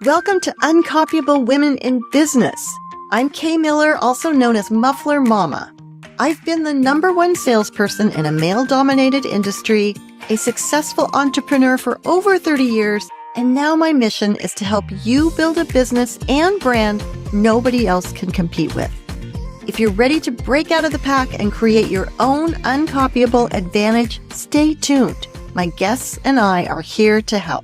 Welcome to Uncopyable Women in Business. I'm Kay Miller, also known as Muffler Mama. I've been the #1 salesperson in a male-dominated industry, a successful entrepreneur for over 30 years, and now my mission is to help you build a business and brand nobody else can compete with. If you're ready to break out of the pack and create your own uncopyable advantage, stay tuned. My guests and I are here to help.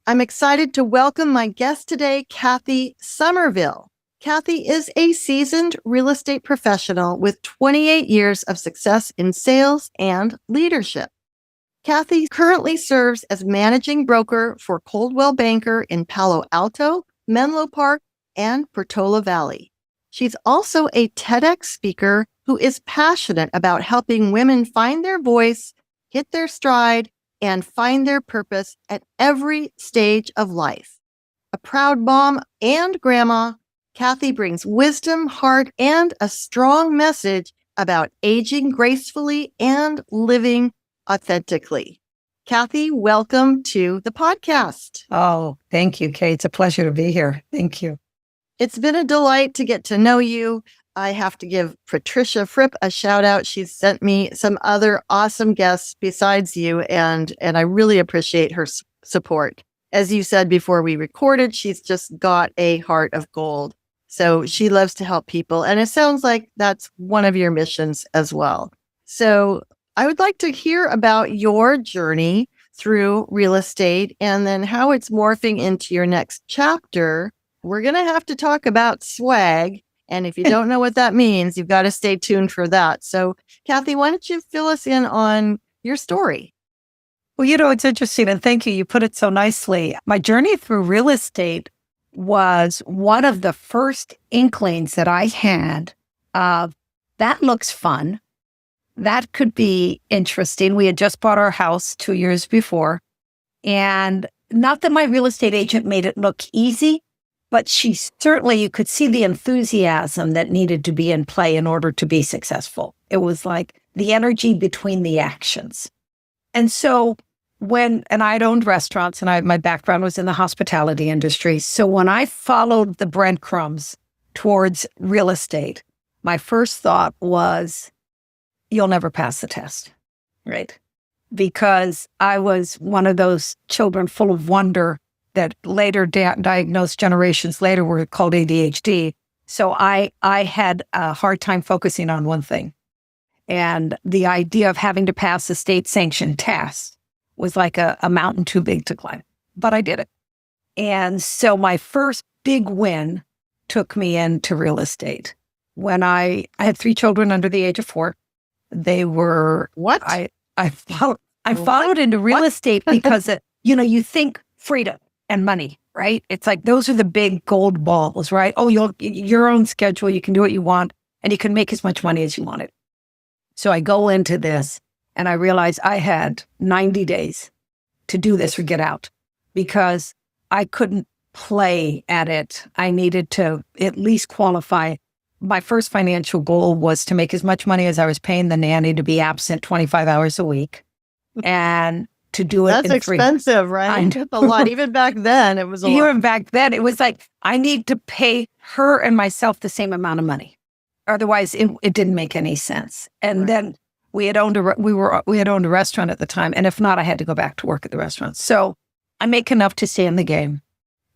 I'm excited to welcome my guest today, Cathy Sommerville. Cathy is a seasoned real estate professional with 28 years of success in sales and leadership. Cathy currently serves as managing broker for Coldwell Banker in Palo Alto, Menlo Park, and Portola Valley. She's also a TEDx speaker who is passionate about helping women find their voice, hit their stride, and find their purpose at every stage of life. A proud mom and grandma, Cathy brings wisdom, heart, and a strong message about aging gracefully and living authentically. Cathy, welcome to the podcast. Oh, thank you, Kate. It's a pleasure to be here. Thank you. It's been a delight to get to know you. I have to give Patricia Fripp a shout out. She's sent me some other awesome guests besides you, and I really appreciate her support. As you said before we recorded, she's just got a heart of gold. So she loves to help people, and it sounds like that's one of your missions as well. So I would like to hear about your journey through real estate and then how it's morphing into your next chapter. We're going to have to talk about swag. And if you don't know what that means, you've got to stay tuned for that. So, Cathy, why don't you fill us in on your story? Well, it's interesting. And thank you. You put it so nicely. My journey through real estate was one of the first inklings that I had of that looks fun. That could be interesting. We had just bought our house 2 years before. And not that my real estate agent made it look easy, but you could see the enthusiasm that needed to be in play in order to be successful. It was like the energy between the actions. And so I'd owned restaurants and my background was in the hospitality industry. So when I followed the breadcrumbs towards real estate, my first thought was, you'll never pass the test, right? Because I was one of those children full of wonder that later diagnosed generations later were called ADHD. So I had a hard time focusing on one thing. And the idea of having to pass a state-sanctioned test was like a mountain too big to climb. But I did it. And so my first big win took me into real estate. When I had 3 children under the age of 4. They were... What? I followed into real estate because, you think freedom and money, right? It's like, those are the big gold balls, right? Oh, your own schedule, you can do what you want, and you can make as much money as you wanted. So I go into this and I realized I had 90 days to do this or get out because I couldn't play at it. I needed to at least qualify. My first financial goal was to make as much money as I was paying the nanny to be absent 25 hours a week. And to do it. That's expensive, right? That's a lot. Even back then, it was a lot. Even back then, it was like, I need to pay her and myself the same amount of money. Otherwise, it didn't make any sense. And then we had owned a restaurant at the time. And if not, I had to go back to work at the restaurant. So I make enough to stay in the game.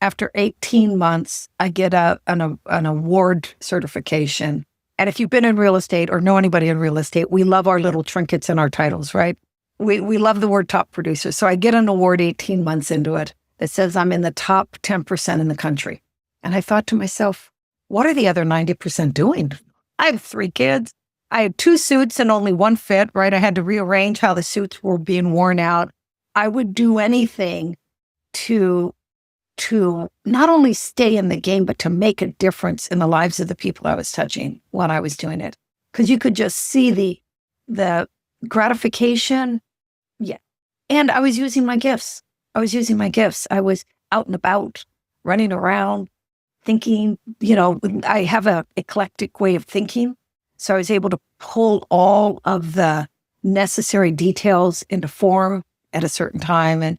After 18 months, I get an award certification. And if you've been in real estate or know anybody in real estate, we love our little trinkets and our titles, right? We love the word top producer. So I get an award 18 months into it that says I'm in the top 10% in the country. And I thought to myself, what are the other 90% doing? I have 3 kids. I had 2 suits and only one fit, right? I had to rearrange how the suits were being worn out. I would do anything to not only stay in the game, but to make a difference in the lives of the people I was touching when I was doing it. Because you could just see the gratification. Yeah. And I was using my gifts. I was out and about, running around, thinking, I have an eclectic way of thinking. So I was able to pull all of the necessary details into form at a certain time.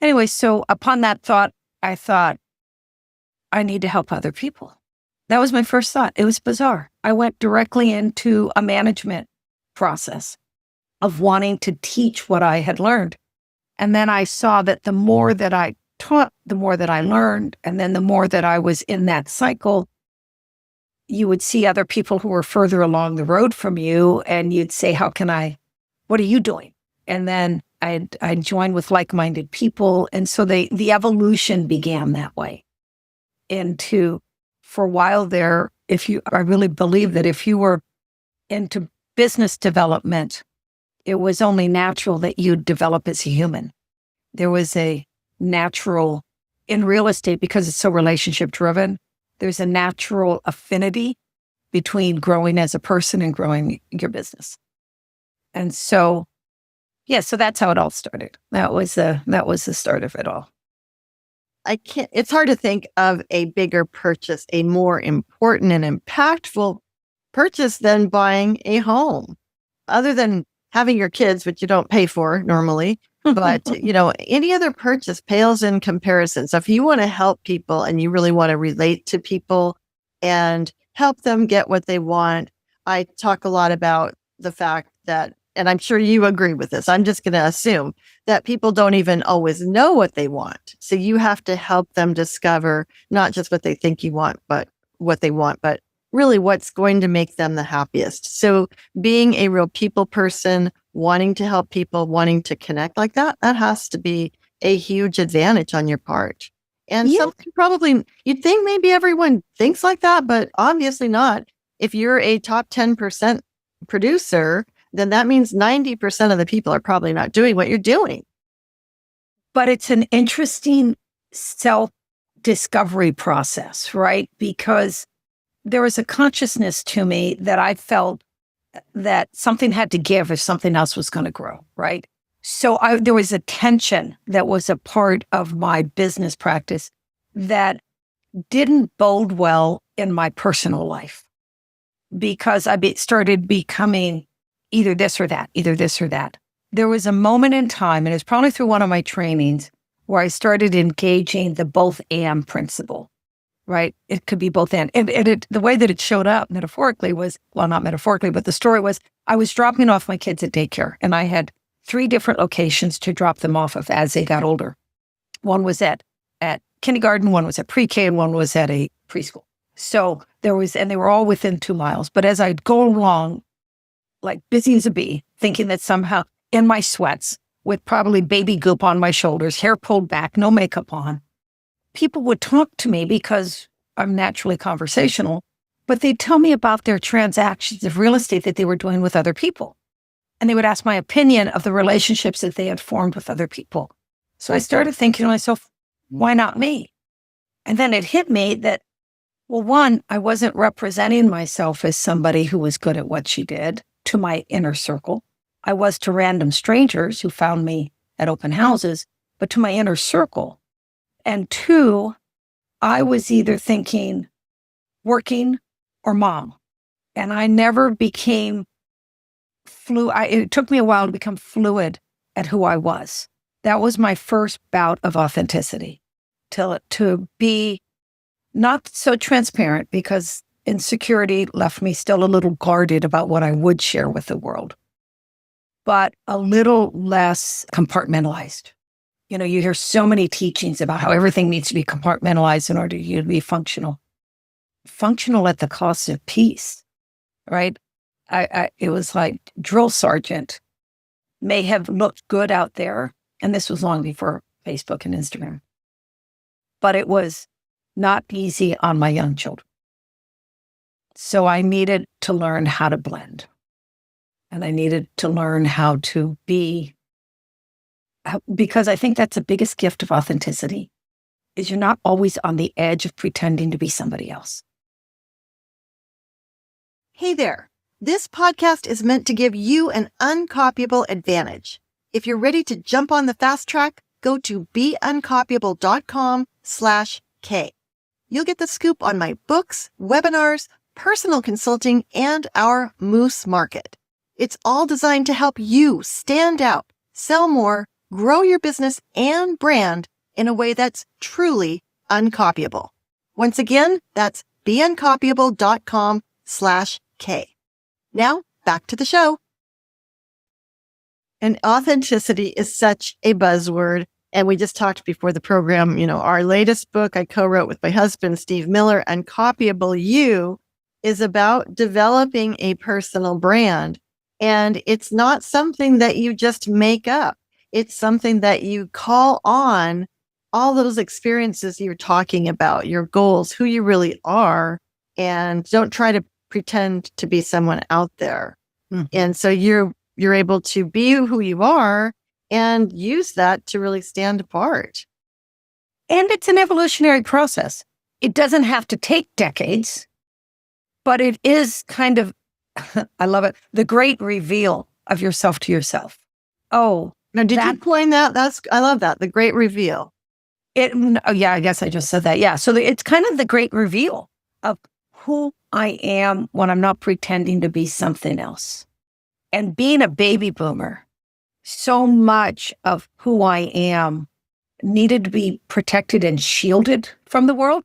Anyway, so upon that thought, I thought, I need to help other people. That was my first thought. It was bizarre. I went directly into a management process of wanting to teach what I had learned. And then I saw that the more that I taught, the more that I learned. And then the more that I was in that cycle, you would see other people who were further along the road from you. And you'd say, what are you doing? And then I joined with like-minded people. And so the evolution began that way. For a while there, I really believe that if you were into business development, it was only natural that you'd develop as a human. There was a natural, in real estate, because it's so relationship driven, there's a natural affinity between growing as a person and growing your business. And so, so that's how it all started. That was the start of it all. It's hard to think of a bigger purchase, a more important and impactful purchase than buying a home, other than having your kids, which you don't pay for normally. But, any other purchase pales in comparison. So if you want to help people and you really want to relate to people and help them get what they want, I talk a lot about the fact that, and I'm sure you agree with this, I'm just going to assume that people don't even always know what they want. So you have to help them discover not just what they think you want, but what they want, but really what's going to make them the happiest. So being a real people person, wanting to help people, wanting to connect like that has to be a huge advantage on your part. And something probably, you'd think maybe everyone thinks like that, but obviously not. If you're a top 10% producer, then that means 90% of the people are probably not doing what you're doing. But it's an interesting self-discovery process, right? Because there was a consciousness to me that I felt that something had to give if something else was going to grow, right? So there was a tension that was a part of my business practice that didn't bode well in my personal life, because I started becoming either this or that, either this or that. There was a moment in time, and it was probably through one of my trainings, where I started engaging the both and principle, right? It could be both and. And the way that it showed up metaphorically was, well, not metaphorically, but the story was, I was dropping off my kids at daycare, and I had 3 different locations to drop them off of as they got older. One was at kindergarten, one was at pre-K, and one was at a preschool. So and they were all within 2 miles. But as I'd go along, like busy as a bee, thinking that somehow in my sweats, with probably baby goop on my shoulders, hair pulled back, no makeup on, people would talk to me because I'm naturally conversational, but they'd tell me about their transactions of real estate that they were doing with other people. And they would ask my opinion of the relationships that they had formed with other people. So I started thinking to myself, why not me? And then it hit me that, well, one, I wasn't representing myself as somebody who was good at what she did to my inner circle. I was to random strangers who found me at open houses, but to my inner circle. And 2, I was either thinking working or mom. And I never became it took me a while to become fluid at who I was. That was my first bout of authenticity, to be not so transparent, because insecurity left me still a little guarded about what I would share with the world, but a little less compartmentalized. You hear so many teachings about how everything needs to be compartmentalized in order for you to be functional. Functional at the cost of peace, right? It was like drill sergeant may have looked good out there, and this was long before Facebook and Instagram, but it was not easy on my young children. So I needed to learn how to blend, and I needed to learn how to be, because I think that's the biggest gift of authenticity, is you're not always on the edge of pretending to be somebody else. Hey there. This podcast is meant to give you an uncopyable advantage. If you're ready to jump on the fast track, go to beuncopyable.com/K. You'll get the scoop on my books, webinars, personal consulting, and our Moose Market. It's all designed to help you stand out, sell more, grow your business and brand in a way that's truly uncopyable. Once again, that's beuncopyable.com/K. Now, back to the show. And authenticity is such a buzzword. And we just talked before the program, our latest book I co-wrote with my husband, Steve Miller, Uncopyable You, is about developing a personal brand. And it's not something that you just make up. It's something that you call on all those experiences you're talking about, your goals, who you really are, and don't try to pretend to be someone out there. Mm-hmm. And so you're able to be who you are and use that to really stand apart. And it's an evolutionary process. It doesn't have to take decades, but it is kind of, I love it, the great reveal of yourself to yourself. Oh, now did you coin that? I love that, the great reveal. Yeah, I guess I just said that. Yeah. So it's kind of the great reveal of who I am when I'm not pretending to be something else. And being a baby boomer, so much of who I am needed to be protected and shielded from the world.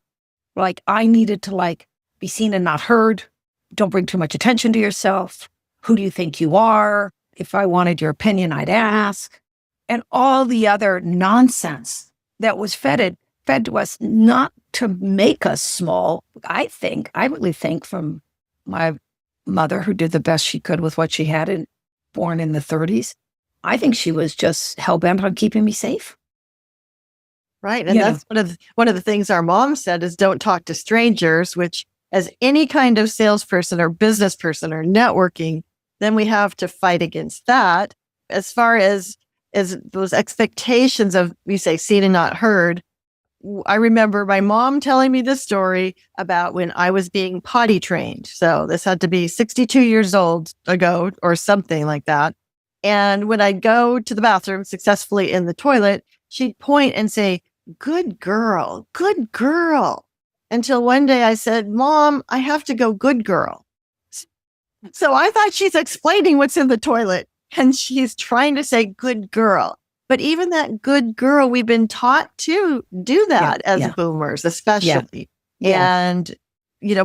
Like I needed to be seen and not heard. Don't bring too much attention to yourself. Who do you think you are? If I wanted your opinion, I'd ask. And all the other nonsense that was fed to us, not to make us small. I really think from my mother, who did the best she could with what she had, and born in the 30s, I think she was just hell-bent on keeping me safe. Right. And that's one of the things our mom said is don't talk to strangers, which as any kind of salesperson or business person or networking, then we have to fight against that. As far as those expectations of, you say, seen and not heard, I remember my mom telling me this story about when I was being potty trained. So this had to be 62 years old ago or something like that. And when I'd go to the bathroom successfully in the toilet, she'd point and say, good girl, good girl. Until one day I said, Mom, I have to go, good girl. So I thought she's explaining what's in the toilet and she's trying to say good girl. But even that good girl, we've been taught to do that as boomers, especially. Yeah. And,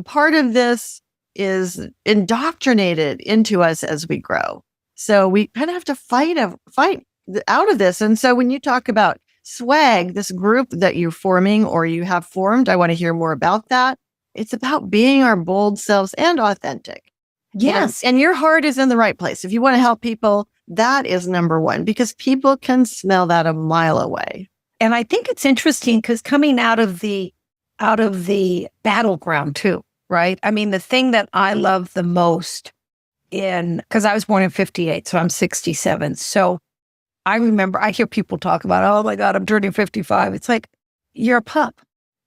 part of this is indoctrinated into us as we grow. So we kind of have to fight out of this. And so when you talk about swag, this group that you're forming or you have formed, I want to hear more about that. It's about being our bold selves and authentic. Yes. And your heart is in the right place. If you want to help people, that is number one, because people can smell that a mile away. And I think it's interesting because coming out of the battleground too, right? I mean, the thing that I love the most because I was born in 58, so I'm 67. So I remember, I hear people talk about, oh my God, I'm turning 55. It's like, you're a pup.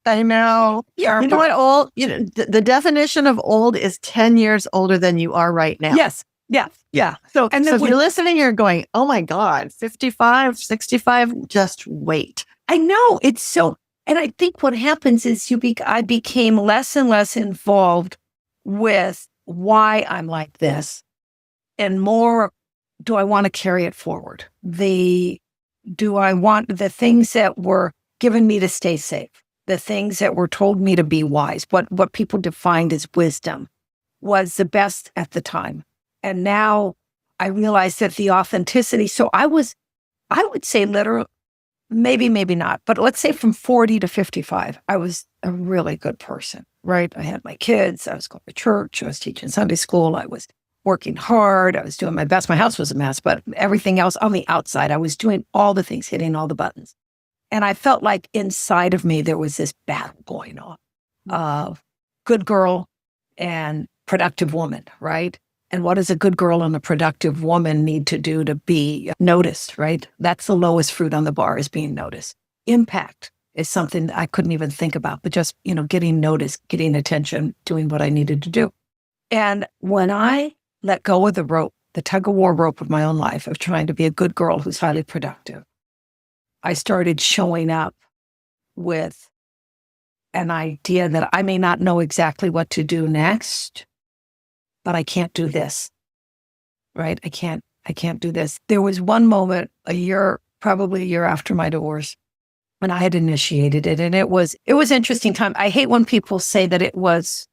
I know. You know what old, the definition of old is 10 years older than you are right now. Yes. Yeah. Yeah. So if you're listening, you're going, oh my God, 55, 65, just wait. I know. It's so, and I think what happens is I became less and less involved with why I'm like this and more, do I want to carry it forward? Do I want the things that were given me to stay safe? The things that were told me to be wise, what people defined as wisdom, was the best at the time. And now I realize that the authenticity, so I would say literally, maybe not, but let's say from 40 to 55, I was a really good person, right? I had my kids, I was going to church, I was teaching Sunday school, I was working hard, I was doing my best. My house was a mess, but everything else on the outside, I was doing all the things, hitting all the buttons. And I felt like inside of me, there was this battle going on of good girl and productive woman, right? And what does a good girl and a productive woman need to do to be noticed, right? That's the lowest fruit on the bar, is being noticed. Impact is something that I couldn't even think about, but just, getting noticed, getting attention, doing what I needed to do. And when I let go of the rope, the tug of war rope of my own life of trying to be a good girl who's highly productive, I started showing up with an idea that I may not know exactly what to do next, but I can't do this, right? I can't do this. There was one moment a year probably a year after my divorce. And I had initiated it. And it was interesting time. I hate when people say that it was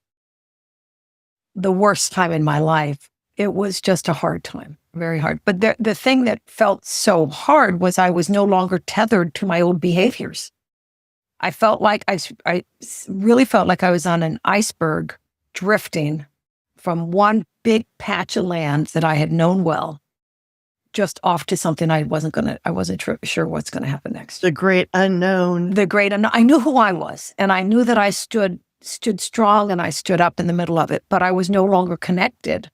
the worst time in my life. It was just a hard time, very hard. But the thing that felt so hard was I was no longer tethered to my old behaviors. I felt like I really felt like I was on an iceberg drifting from one big patch of land that I had known well, just off to something I wasn't sure what's going to happen next. The great unknown. The great unknown. I knew who I was, and I knew that I stood strong, and I stood up in the middle of it, but I was no longer connected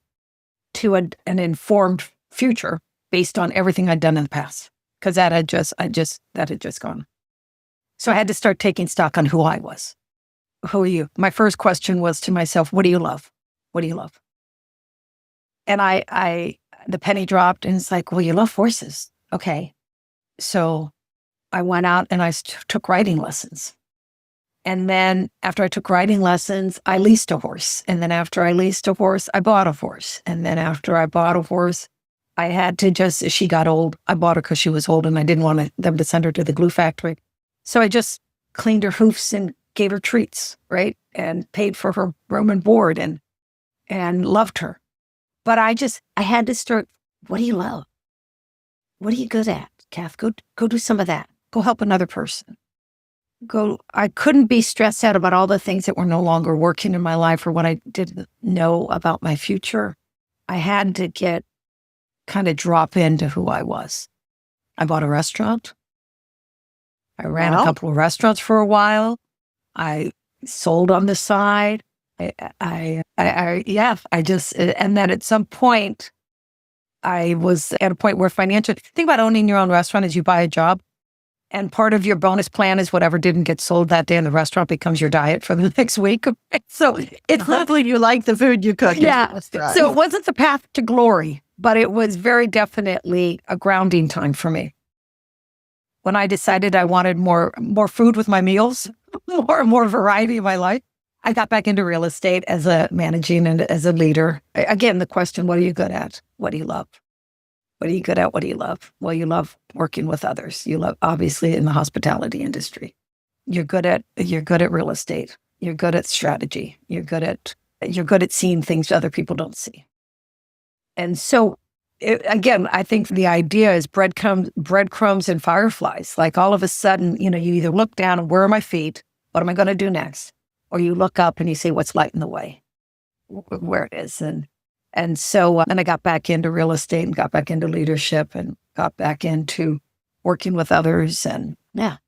to an informed future based on everything I'd done in the past, because that had just gone. So I had to start taking stock on who I was. Who are you? My first question was to myself, what do you love? What do you love? And the penny dropped, and it's like, well, you love horses. Okay. So I went out and I took riding lessons. And then after I took riding lessons, I leased a horse. And then after I leased a horse, I bought a horse. And then after I bought a horse, I had to she got old. I bought her because she was old and I didn't want them to send her to the glue factory. So I just cleaned her hoofs and gave her treats, right? And paid for her room and board and loved her. But I had to start, what do you love? What are you good at, Kath? Go do some of that. Go help another person. I couldn't be stressed out about all the things that were no longer working in my life or what I didn't know about my future. I had to kind of drop into who I was. I bought a restaurant. I ran a couple of restaurants for a while. I sold on the side. And then at some point, I was at a point where financially, think about owning your own restaurant as you buy a job. And part of your bonus plan is whatever didn't get sold that day in the restaurant becomes your diet for the next week. So it's hopefully you like the food you cook. Yeah. So it wasn't the path to glory, but it was very definitely a grounding time for me. When I decided I wanted more food with my meals, more variety in my life, I got back into real estate as a managing and as a leader. Again, the question, what are you good at? What do you love? What are you good at? What do you love? Well, you love working with others. You love, obviously, in the hospitality industry. You're good at real estate. You're good at strategy. You're good at seeing things other people don't see. And so, again, I think the idea is breadcrumbs and fireflies. Like all of a sudden, you either look down and where are my feet? What am I going to do next? Or you look up and you say, what's lighting the way? Where it is. And so then I got back into real estate and got back into leadership and got back into working with others. And yeah,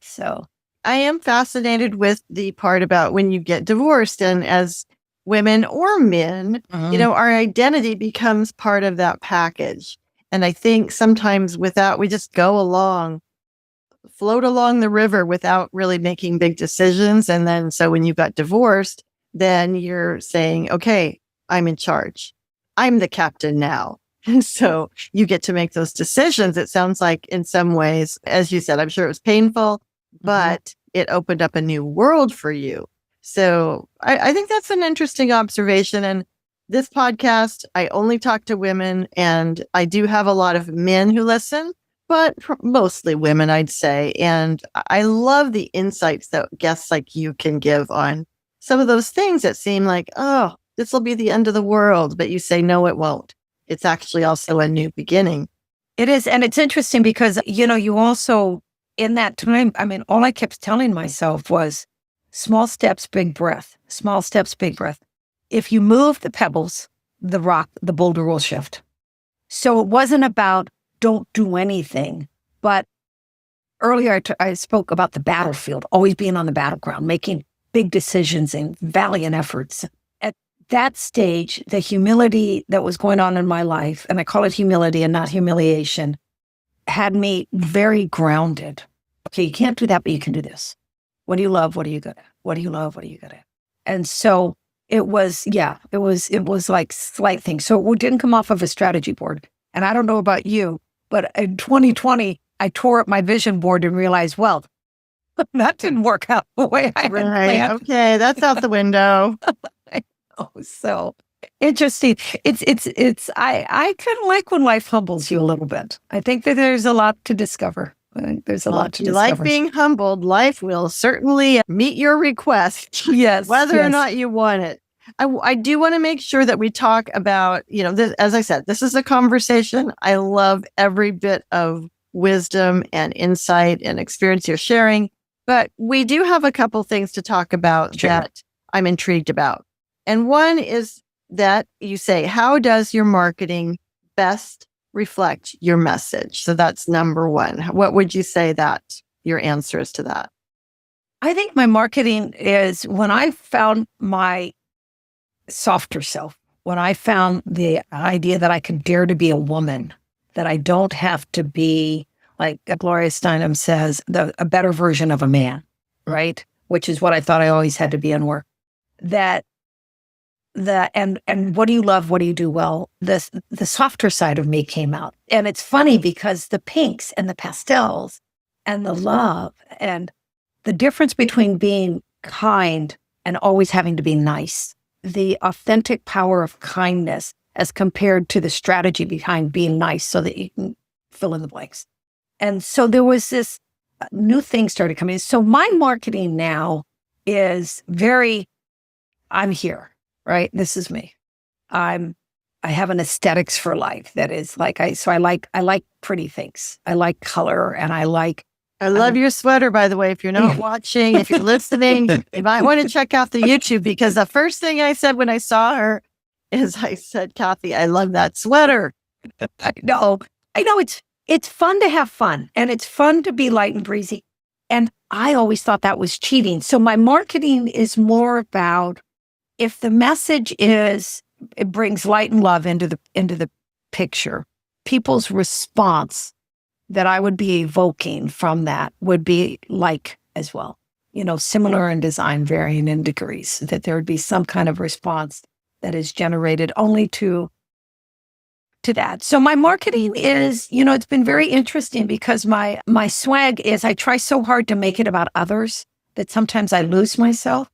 so. I am fascinated with the part about when you get divorced, and as women or men, our identity becomes part of that package. And I think sometimes we just float along the river without really making big decisions. And then so when you got divorced, then you're saying, okay, I'm in charge. I'm the captain now. And so you get to make those decisions. It sounds like in some ways, as you said, I'm sure it was painful, but it opened up a new world for you. So I think that's an interesting observation. And this podcast, I only talk to women, and I do have a lot of men who listen, but mostly women, I'd say. And I love the insights that guests like you can give on some of those things that seem like, oh, this will be the end of the world. But you say, no, it won't. It's actually also a new beginning. It is. And it's interesting because, you also, in that time, all I kept telling myself was small steps, big breath, small steps, big breath. If you move the pebbles, the rock, the boulder will shift. So it wasn't about don't do anything. But earlier I spoke about the battlefield, always being on the battleground, making big decisions and valiant efforts. At that stage, the humility that was going on in my life, and I call it humility and not humiliation, had me very grounded. Okay, you can't do that, but you can do this. What do you love? What are you good at? What do you love? What are you good at? And so it was like slight things. So it didn't come off of a strategy board. And I don't know about you, but in 2020, I tore up my vision board and realized, well, that didn't work out the way I had planned. Okay, that's out the window. I know. So Interesting. I kind of like when life humbles you a little bit. I think that there's a lot to discover. I think there's a lot to If you discover. like being humbled, life will certainly meet your request. Yes. Whether or not you want it. I do want to make sure that we talk about, this, as I said, this is a conversation. I love every bit of wisdom and insight and experience you're sharing, but we do have a couple things to talk about that I'm intrigued about. And one is that you say, how does your marketing best reflect your message? So that's number one. What would you say that your answer is to that? I think my marketing is when I found my softer self, when I found the idea that I could dare to be a woman, that I don't have to be, like Gloria Steinem says, a better version of a man, right? Which is what I thought I always had to be in work. And what do you love? What do you do well? The softer side of me came out. And it's funny because the pinks and the pastels and the love and the difference between being kind and always having to be nice, the authentic power of kindness as compared to the strategy behind being nice so that you can fill in the blanks. And so there was this new thing started coming. So my marketing now is I'm here, right? This is me. I have an aesthetics for life that is like, I like pretty things. I like color and I love your sweater, by the way. If you're not watching, if you're listening, you might want to check out the YouTube, because the first thing I said when I saw her is I said, Cathy, I love that sweater. I know it's fun to have fun and it's fun to be light and breezy. And I always thought that was cheating. So my marketing is more about, if the message is, it brings light and love into the picture, people's response that I would be evoking from that would be like as well, similar in design, varying in degrees, that there would be some kind of response that is generated only to that. So my marketing is, it's been very interesting because my swag is, I try so hard to make it about others that sometimes I lose myself.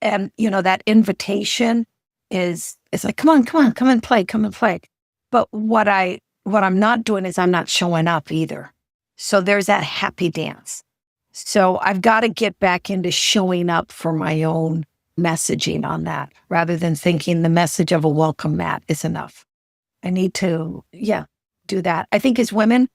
And, that invitation is like, come and play. But what I'm not doing is I'm not showing up either. So there's that happy dance. So I've got to get back into showing up for my own messaging on that, rather than thinking the message of a welcome mat is enough. I need to, do that. I think as women,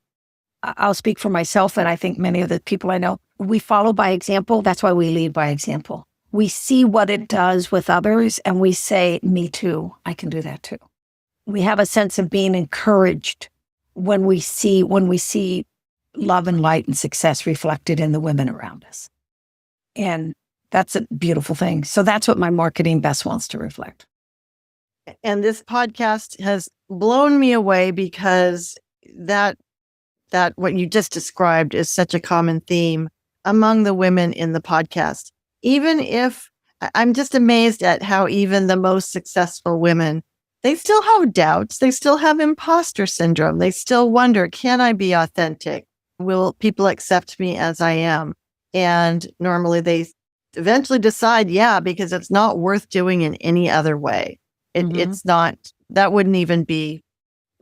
I'll speak for myself, and I think many of the people I know, we follow by example. That's why we lead by example. We see what it does with others and we say, me too, I can do that too. We have a sense of being encouraged when we see love and light and success reflected in the women around us. And that's a beautiful thing. So that's what my marketing best wants to reflect. And this podcast has blown me away, because that what you just described is such a common theme among the women in the podcast. Even if I'm just amazed at how even the most successful women, they still have doubts. They still have imposter syndrome. They still wonder, can I be authentic? Will people accept me as I am? And normally they eventually decide, because it's not worth doing in any other way. It's not, that wouldn't even be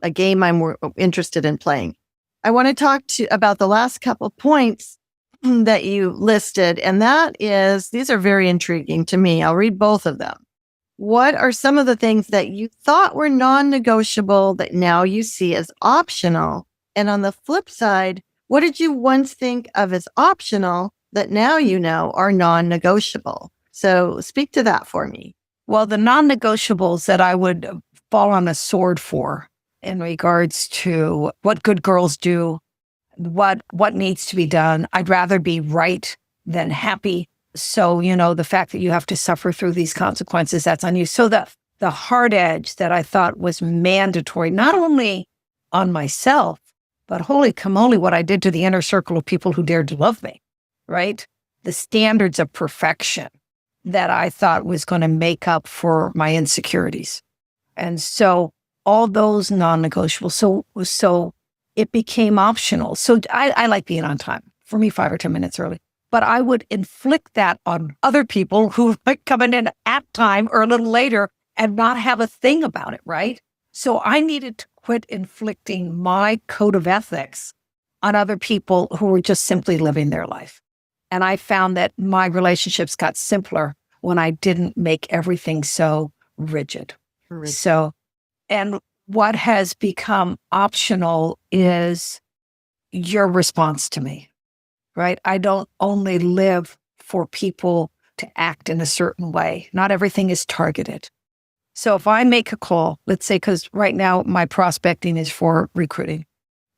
a game I'm more interested in playing. I want to talk about the last couple points that you listed, and that is, these are very intriguing to me. I'll read both of them. What are some of the things that you thought were non-negotiable that now you see as optional? And on the flip side, what did you once think of as optional that now you know are non-negotiable? So speak to that for me. Well, the non-negotiables that I would fall on a sword for in regards to what good girls do, what needs to be done. I'd rather be right than happy. So, the fact that you have to suffer through these consequences, that's on you. So the hard edge that I thought was mandatory, not only on myself, but holy camole, what I did to the inner circle of people who dared to love me, right? The standards of perfection that I thought was going to make up for my insecurities. And so all those non-negotiables. So it became optional. So I like being on time. For me, 5 or 10 minutes early. But I would inflict that on other people who like coming in at time or a little later, and not have a thing about it, right? So I needed to quit inflicting my code of ethics on other people who were just simply living their life. And I found that my relationships got simpler when I didn't make everything so rigid. So, and what has become optional is your response to me, right? I don't only live for people to act in a certain way. Not everything is targeted. So if I make a call, let's say, because right now my prospecting is for recruiting.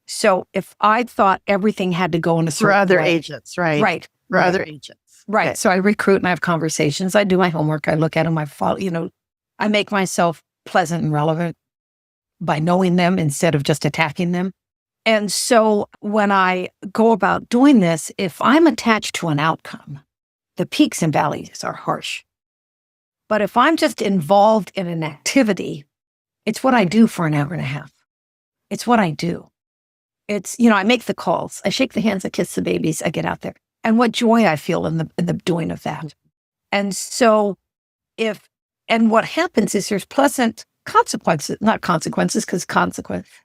So if I thought everything had to go in a certain way. For other agents, right? Right. For other agents. Right. Okay. So I recruit and I have conversations. I do my homework. I look at them. I follow, I make myself pleasant and relevant by knowing them instead of just attacking them. And so when I go about doing this, if I'm attached to an outcome, the peaks and valleys are harsh. But if I'm just involved in an activity, it's what I do for an hour and a half. It's what I do. It's, I make the calls. I shake the hands, I kiss the babies, I get out there. And what joy I feel in the doing of that. And so and what happens is there's pleasant consequences, not consequences, because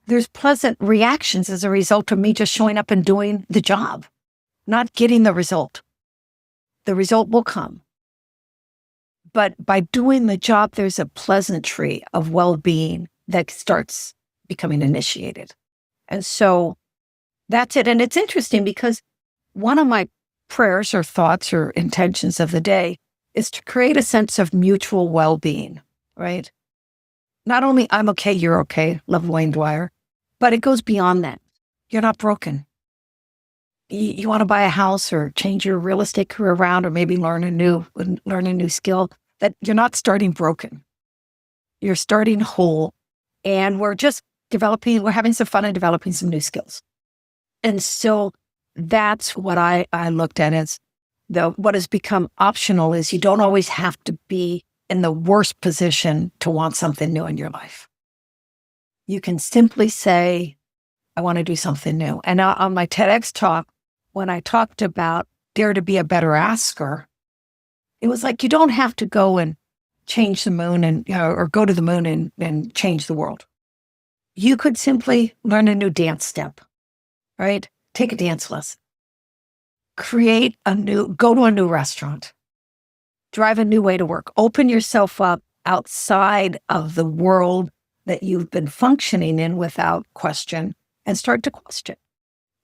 there's pleasant reactions as a result of me just showing up and doing the job, not getting the result. The result will come. But by doing the job, there's a pleasantry of well-being that starts becoming initiated. And so that's it. And it's interesting because one of my prayers or thoughts or intentions of the day is to create a sense of mutual well-being, right? Not only I'm okay, you're okay, love Wayne Dwyer, but it goes beyond that. You're not broken. You want to buy a house or change your real estate career around or maybe learn a new skill, that you're not starting broken. You're starting whole. And we're just we're having some fun and developing some new skills. And so that's what I looked at as what has become optional is you don't always have to be in the worst position to want something new in your life. You can simply say, I want to do something new. And on my TEDx talk, when I talked about dare to be a better asker, it was like, you don't have to go and change the moon or go to the moon and change the world. You could simply learn a new dance step, right? Take a dance lesson. Go to a new restaurant. Drive a new way to work. Open yourself up outside of the world that you've been functioning in without question and start to question.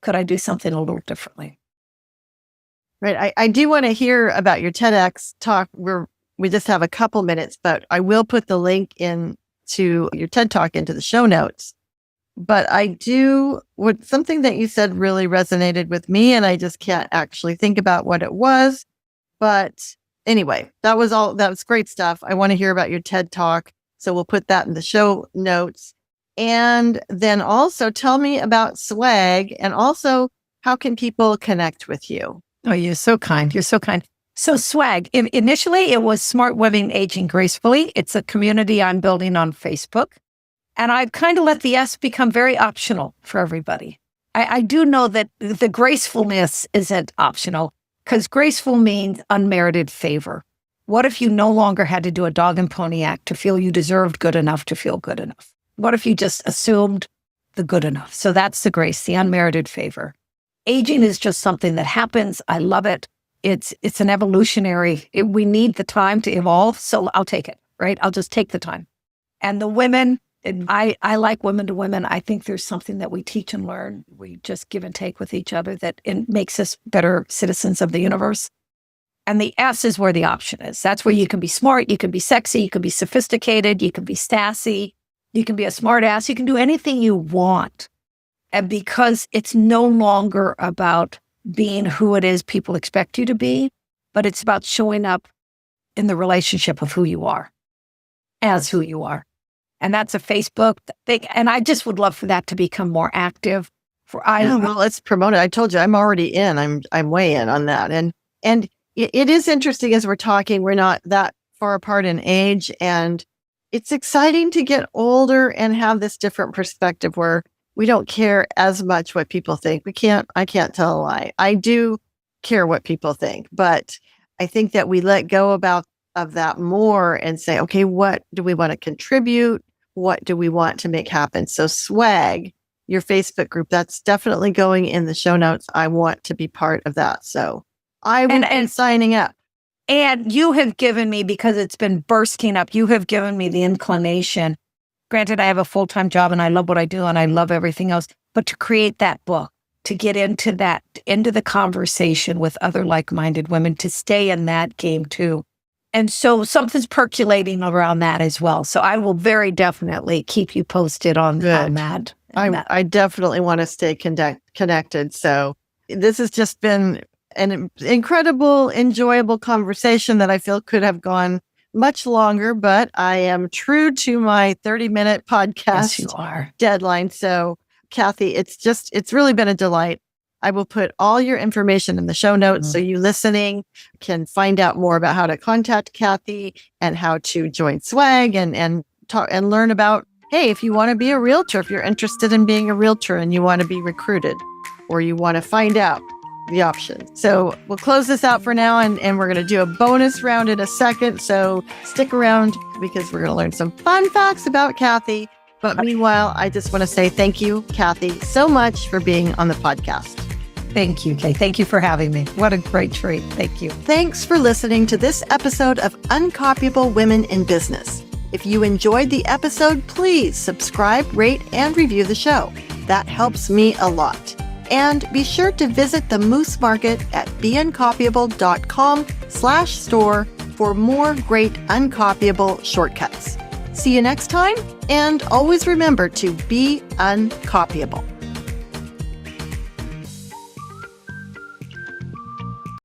Could I do something a little differently? Right. I do want to hear about your TEDx talk. We just have a couple minutes, but I will put the link to your TED Talk into the show notes. But something that you said really resonated with me, and I just can't actually think about what it was. But anyway, that was great stuff. I want to hear about your TED Talk. So we'll put that in the show notes. And then also tell me about swag, and also how can people connect with you? Oh, you're so kind. You're so kind. So swag, initially it was Smart Women Aging Gracefully. It's a community I'm building on Facebook. And I've kind of let the S become very optional for everybody. I do know that the gracefulness isn't optional because graceful means unmerited favor. What if you no longer had to do a dog and pony act to feel you deserved good enough to feel good enough? What if you just assumed the good enough? So that's the grace, the unmerited favor. Aging is just something that happens. I love it. It's an evolutionary, we need the time to evolve. So I'll take it, right? I'll just take the time. And the women, I like women to women. I think there's something that we teach and learn. We just give and take with each other that it makes us better citizens of the universe. And the S is where the option is. That's where you can be smart, you can be sexy, you can be sophisticated, you can be sassy, you can be a smart ass, you can do anything you want. And because it's no longer about being who it is people expect you to be, but it's about showing up in the relationship of who you are, as who you are. And that's a Facebook thing. And I just would love for that to become more active. Well, let's promote it. I told you, I'm already in. I'm way in on that. And it is interesting as we're talking, we're not that far apart in age. And it's exciting to get older and have this different perspective where we don't care as much what people think. I can't tell a lie. I do care what people think, but I think that we let go about of that more and say, okay, what do we want to contribute? What do we want to make happen? So swag, your Facebook group, that's definitely going in the show notes. I want to be part of that. So I will be signing up. And you have given me, because it's been bursting up, you have given me the inclination. Granted, I have a full-time job and I love what I do and I love everything else, but to create that book, to get into the conversation with other like-minded women, to stay in that game too. And so something's percolating around that as well. So I will very definitely keep you posted on that. I definitely want to stay connected. So this has just been an incredible, enjoyable conversation that I feel could have gone much longer, but I am true to my 30-minute podcast deadline. So Cathy, it's really been a delight. I will put all your information in the show notes so you listening can find out more about how to contact Cathy and how to join Swag and talk and learn about, hey, if you want to be a realtor, if you're interested in being a realtor and you want to be recruited or you want to find out the option. So we'll close this out for now and we're going to do a bonus round in a second. So stick around because we're going to learn some fun facts about Cathy. But meanwhile, I just want to say thank you, Cathy, so much for being on the podcast. Thank you, Kay. Thank you for having me. What a great treat. Thank you. Thanks for listening to this episode of Uncopyable Women in Business. If you enjoyed the episode, please subscribe, rate, and review the show. That helps me a lot. And be sure to visit the Moose Market at beuncopyable.com/store for more great uncopyable shortcuts. See you next time, and always remember to be uncopyable.